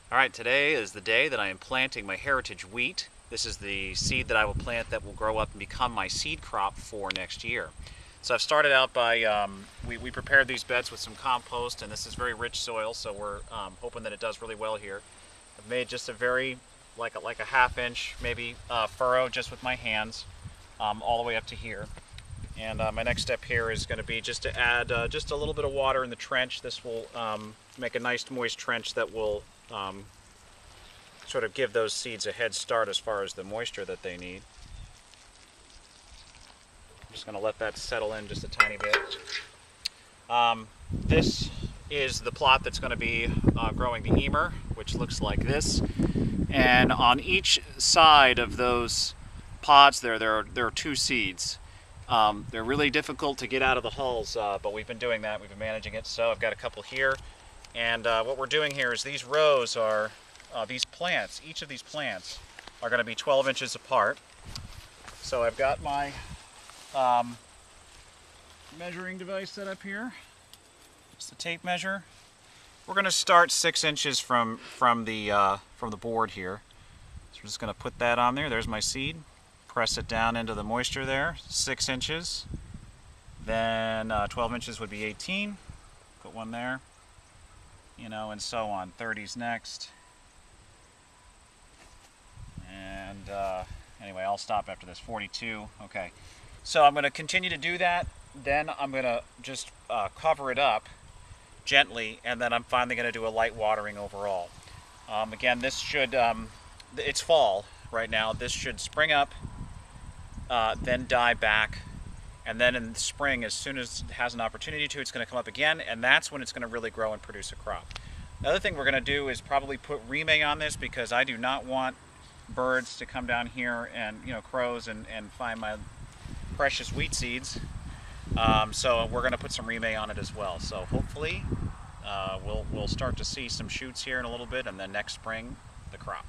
Alright, today is the day that I am planting my heritage wheat. This is the seed that I will plant that will grow up and become my seed crop for next year. So I've started out by, we prepared these beds with some compost, and this is very rich soil, so we're hoping that it does really well here. I've made just a very, like a half-inch maybe furrow just with my hands all the way up to here. And my next step here is going to be just to add just a little bit of water in the trench. This will make a nice moist trench that will sort of give those seeds a head start as far as the moisture that they need. I'm just going to let that settle in just a tiny bit. This is the plot that's going to be growing the emmer, which looks like this. And on each side of those pods there are two seeds. They're really difficult to get out of the hulls, but we've been doing that. We've been managing it. So I've got a couple here. And what we're doing here is these rows are, these plants, each of these plants are going to be 12 inches apart. So I've got my measuring device set up here. It's the tape measure. We're going to start 6 inches from the board here. So we're just going to put that on there. There's my seed. Press it down into the moisture there. 6 inches. Then 12 inches would be 18. Put one there. You know, and so on. 30's next. And anyway, I'll stop after this. 42. Okay. So I'm going to continue to do that. Then I'm going to just cover it up gently, and then I'm finally going to do a light watering overall. Again, this should, it's fall right now. This should spring up, then die back, and then in the spring, as soon as it has an opportunity to, it's going to come up again, and that's when it's going to really grow and produce a crop. The other thing we're going to do is probably put remay on this, because I do not want birds to come down here and, you know, crows and find my precious wheat seeds. So we're going to put some remay on it as well. So hopefully we'll start to see some shoots here in a little bit, and then next spring the crop.